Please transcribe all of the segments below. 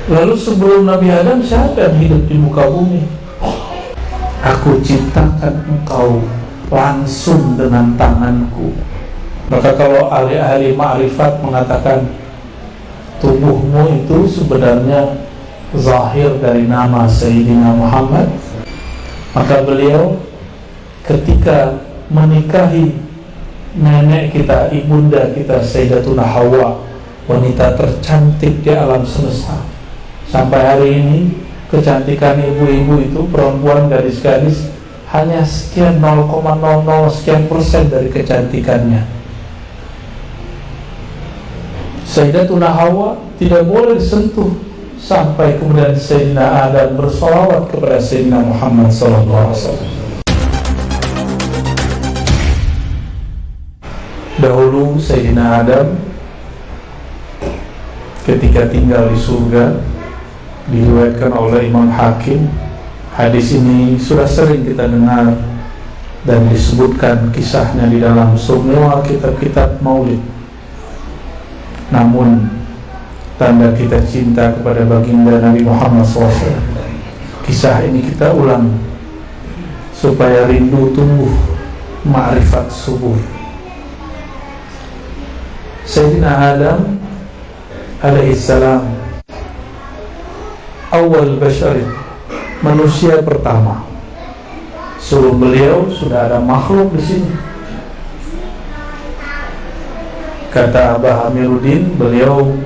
Lalu sebelum Nabi Adam, siapa yang hidup di muka bumi? Aku ciptakan engkau langsung dengan tanganku. Maka kalau ahli-ahli ma'rifat mengatakan tubuhmu itu sebenarnya zahir dari nama Sayyidina Muhammad, maka beliau ketika menikahi nenek kita, ibunda kita Sayyidatuna Hawa, wanita tercantik di alam semesta. Sampai hari ini kecantikan ibu-ibu itu, perempuan, gadis-gadis, hanya sekian 0,00 sekian persen dari kecantikannya. Sayyidatuna Hawa tidak boleh disentuh sampai kemudian Sayyidina Adam bersolawat kepada Sayyidina Muhammad SAW. Dahulu Sayyidina Adam ketika tinggal di surga, diriwayatkan oleh Imam Hakim. Hadis ini sudah sering kita dengar dan disebutkan kisahnya di dalam semua kitab-kitab maulid. Namun tanda kita cinta kepada baginda Nabi Muhammad SAW, kisah ini kita ulang supaya rindu tumbuh, ma'rifat subur. Sayyidina Adam alaihissalam, awal basyarin, manusia pertama. Sebelum beliau sudah ada makhluk di sini. Kata Abah Amiruddin, beliau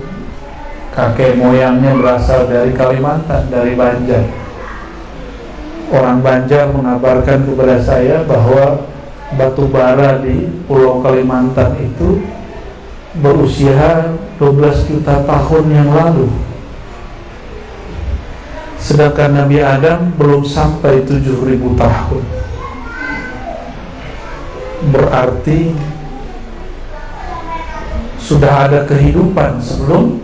kakek moyangnya berasal dari Kalimantan, dari Banjar. Orang Banjar mengabarkan kepada saya bahwa batu bara di Pulau Kalimantan itu berusia 12 juta tahun yang lalu. Sedangkan Nabi Adam belum sampai 7.000 tahun. Berarti sudah ada kehidupan sebelum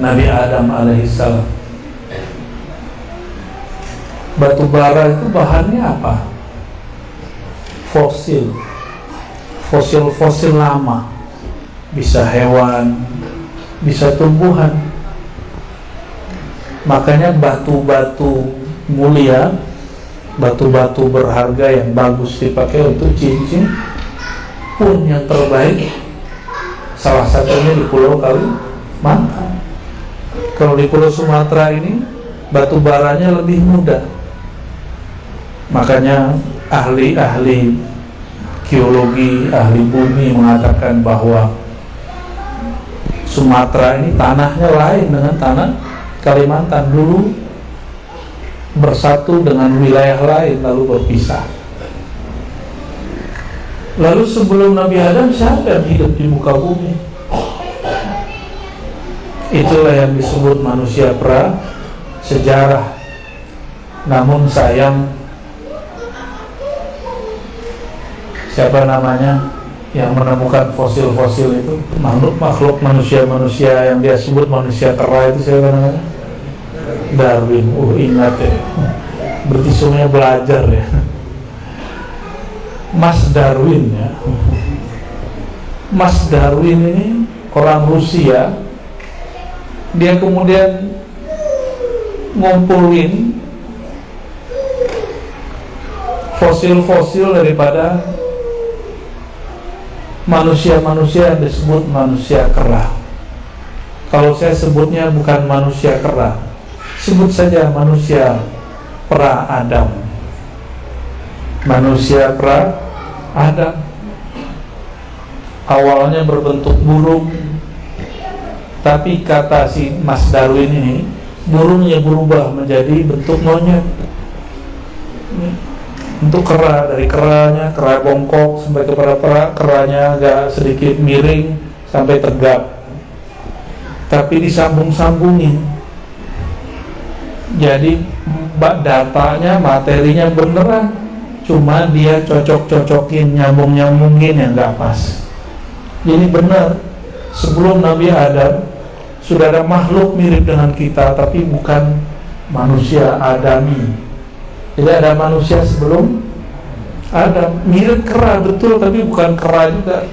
Nabi Adam alaihissalam. Batu bara itu bahannya apa? Fosil. Fosil lama. Bisa hewan, bisa tumbuhan. Makanya batu-batu mulia, batu-batu berharga yang bagus dipakai untuk cincin pun yang terbaik salah satunya di Pulau Kalimantan. Kalau di Pulau Sumatera ini batu baranya lebih mudah. Makanya ahli-ahli geologi, ahli bumi mengatakan bahwa Sumatera ini tanahnya lain dengan tanah Kalimantan. Dulu bersatu dengan wilayah lain lalu berpisah. Lalu sebelum Nabi Adam, siapa yang hidup di muka bumi? Itulah yang disebut manusia pra sejarah. Namun sayang, siapa namanya yang menemukan fosil-fosil itu, makhluk manusia-manusia yang dia sebut manusia kera itu, siapa namanya? Darwin. Ingat ya, berarti semuanya belajar ya. Mas Darwin ya. Mas Darwin ini orang Rusia. Dia kemudian ngumpulin fosil-fosil daripada manusia-manusia yang disebut manusia kera. Kalau saya sebutnya bukan manusia kera, sebut saja manusia pra-Adam. Manusia pra-Adam awalnya berbentuk burung, tapi kata si Mas Darwin ini, burungnya berubah menjadi bentuk monyet. Untuk kera, dari keranya, kera bongkok sampai kepada keranya agak sedikit miring sampai tegap, tapi disambung-sambungin. Jadi datanya, materinya beneran, cuma dia cocok-cocokin, nyambung-nyambungin yang gak pas. Jadi benar, sebelum Nabi Adam sudah ada makhluk mirip dengan kita, tapi bukan manusia Adami. Jadi ada manusia sebelum Adam, mirip kera betul, tapi bukan kera juga.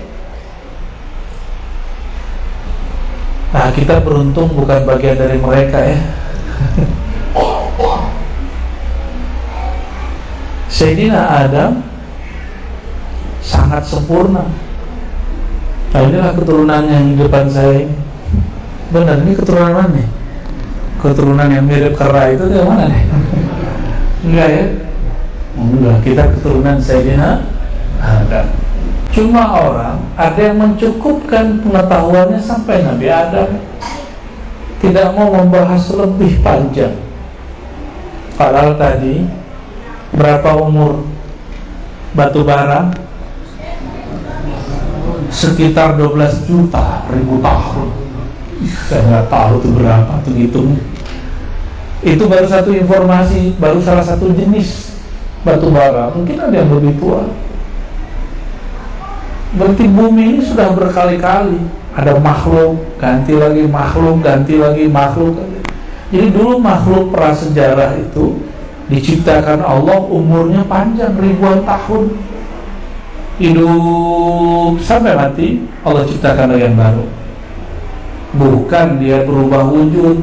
Nah, kita beruntung bukan bagian dari mereka ya. Sayyidina Adam sangat sempurna. Nah, inilah keturunan yang di depan saya ini. Benar, ini keturunan mana nih? Keturunan yang mirip kera itu dari mana nih? Enggak ya? Enggak, kita keturunan Sayyidina Adam. Cuma orang ada yang mencukupkan pengetahuannya sampai Nabi Adam, tidak mau membahas lebih panjang. Padahal tadi berapa umur batu bara? Sekitar 12 juta ribu tahun. Saya nggak tahu itu berapa, tuh hitung. Itu baru satu informasi, baru salah satu jenis batu bara. Mungkin ada yang lebih tua. Berarti bumi ini sudah berkali-kali ada makhluk, ganti lagi makhluk, ganti lagi makhluk. Jadi dulu makhluk prasejarah itu diciptakan Allah, umurnya panjang ribuan tahun, hidup sampai mati. Allah ciptakan lagi yang baru. Bukan dia berubah wujud,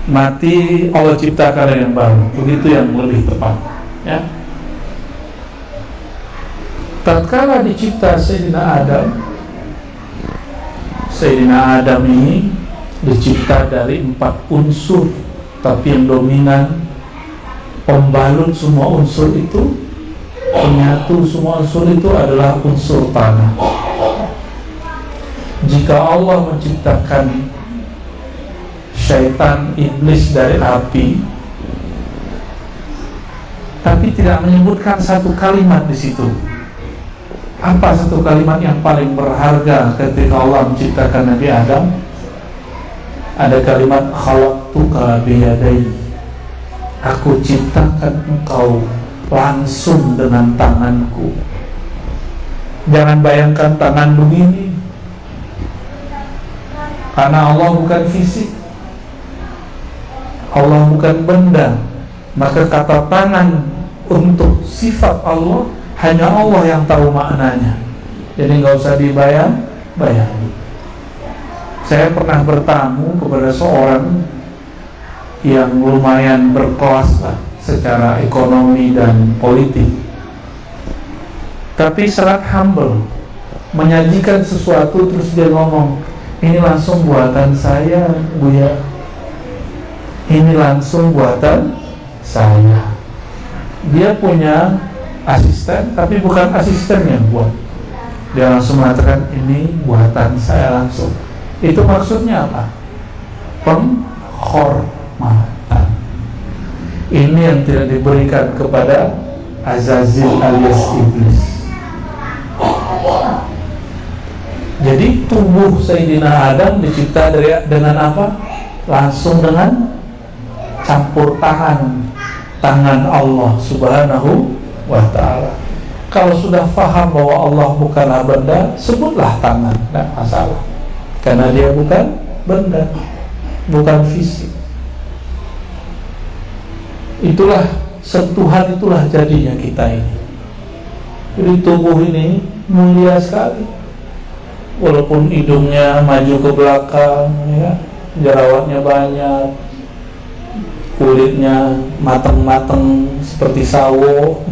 mati Allah ciptakan lagi yang baru. Begitu yang lebih tepat ya. Tatkala dicipta Sayyidina Adam ini dicipta dari 4 unsur, tapi yang dominan, pembalut semua unsur itu, penyatu semua unsur itu adalah unsur tanah. Jika Allah menciptakan syaitan, iblis dari api, tapi tidak menyebutkan satu kalimat di situ. Apa satu kalimat yang paling berharga ketika Allah menciptakan Nabi Adam? Ada kalimat khalaqtuka biyadai. Aku ciptakan engkau langsung dengan tanganku. Jangan bayangkan tangan begini, karena Allah bukan fisik, Allah bukan benda. Maka kata tangan untuk sifat Allah hanya Allah yang tahu maknanya. Jadi nggak usah dibayang-bayang. Saya pernah bertamu kepada seorang yang lumayan berkelas lah secara ekonomi dan politik, tapi sangat humble, menyajikan sesuatu terus dia ngomong, ini langsung buatan saya, Buya. Ini langsung buatan saya. Dia punya asisten, tapi bukan asisten yang buat. Dia langsung mengatakan, ini buatan saya langsung. Itu maksudnya apa? Penghormatan. Ini yang tidak diberikan kepada Azazil alias iblis. Jadi tubuh Sayyidina Adam dicipta dengan apa? Langsung dengan campur tangan Allah Subhanahu wa ta'ala. Kalau sudah faham bahwa Allah bukanlah benda, sebutlah tangan, tidak masalah, karena dia bukan benda, bukan fisik. Itulah sentuhan, itulah jadinya kita ini. Jadi tubuh ini mulia sekali. Walaupun hidungnya maju ke belakang ya, jerawatnya banyak, kulitnya mateng-mateng seperti sawo,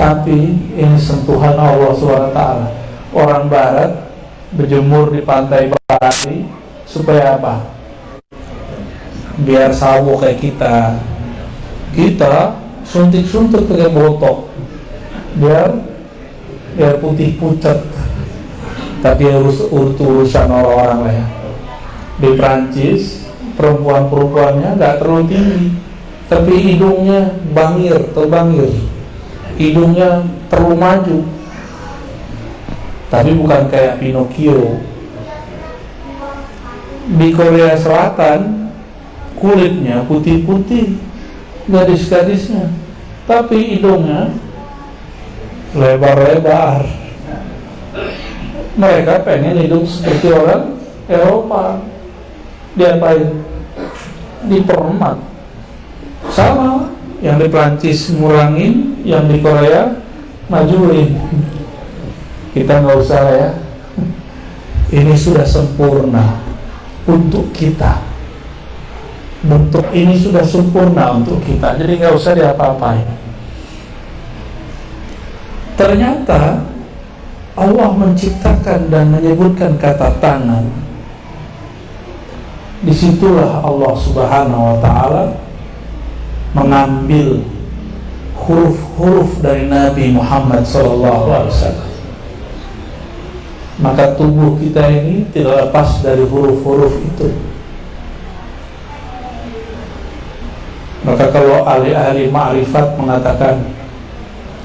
tapi ini sentuhan Allah SWT. Orang barat berjemur di pantai Bali supaya apa? Biar sawo kayak kita. Kita suntik-suntik pakai botok biar putih pucat. Tapi urusan orang-orang lah ya. Di Prancis perempuan-perempuannya nggak terlalu tinggi, tapi hidungnya terbangir, hidungnya terlalu maju. Tapi bukan kayak Pinocchio. Di Korea Selatan kulitnya putih-putih, gadis-gadisnya, tapi hidungnya lebar-lebar. Mereka pengen hidung seperti orang Eropa. Diapain? Dipermak. Sama, yang di Prancis ngurangin, yang di Korea majuin. Kita nggak usah ya. ini sudah sempurna untuk kita. Bentuk ini sudah sempurna untuk kita, jadi nggak usah diapa-apain. Ternyata Allah menciptakan dan menyebutkan kata tangan. Disitulah Allah Subhanahu wa Ta'ala mengambil huruf-huruf dari Nabi Muhammad SAW. Maka tubuh kita ini tidak lepas dari huruf-huruf itu. Maka kalau ahli-ahli ma'rifat mengatakan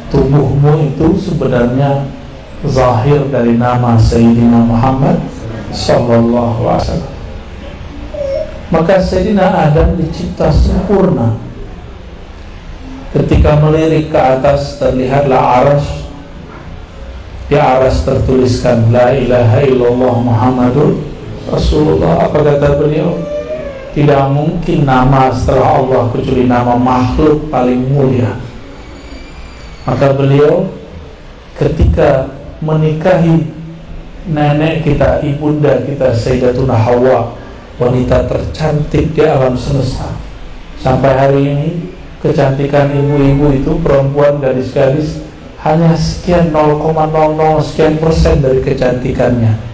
tubuhmu itu sebenarnya zahir dari nama Sayyidina Muhammad sallallahu alaihi wasallam. Maka Sayyidina Adam dicipta sempurna. Ketika melirik ke atas terlihatlah arsy. Di arsy tertuliskan la ilaha illallah Muhammadur Rasulullah. Apa kata beliau? Tidak mungkin nama setelah Allah kecuali nama makhluk paling mulia. Maka beliau ketika menikahi nenek kita, ibunda kita Sayyidatuna Hawa, wanita tercantik di alam semesta. Sampai hari ini kecantikan ibu-ibu itu, perempuan, gadis-gadis, hanya sekian 0,00 sekian persen dari kecantikannya.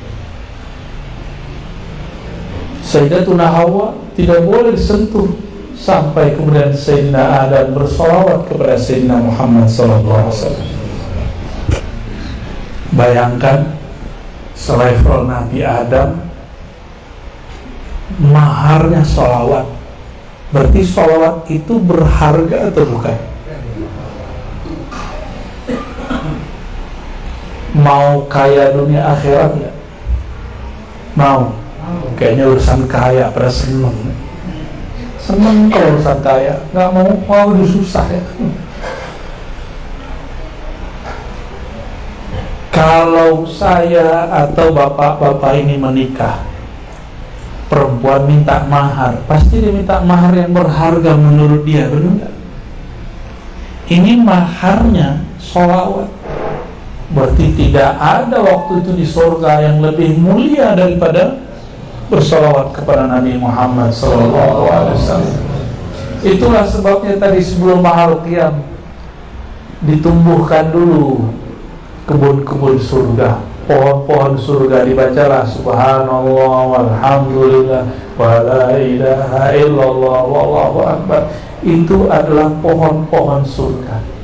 Sayyidatuna Hawa tidak boleh disentuh sampai kemudian Sayyidina Adam bersolawat kepada Sayyidina Muhammad SAW. Bayangkan selevel Nabi Adam, maharnya sholawat. Berarti sholawat itu berharga atau bukan? Mau kaya dunia akhirat nggak? Mau? Kayaknya urusan kaya pada seneng. Seneng kalau urusan kaya, nggak mau udah susah ya. Kalau saya atau bapak-bapak ini menikah, perempuan minta mahar, pasti dia minta mahar yang berharga menurut dia, benar nggak? Ini maharnya sholawat. Berarti tidak ada waktu itu di surga yang lebih mulia daripada bersolawat kepada Nabi Muhammad SAW. Itulah sebabnya tadi sebelum mahal qiyam ditumbuhkan dulu kebun-kebun surga, pohon-pohon surga, dibacalah subhanallah walhamdulillah wa la ilaha illallah wallahu akbar. Itu adalah pohon-pohon surga.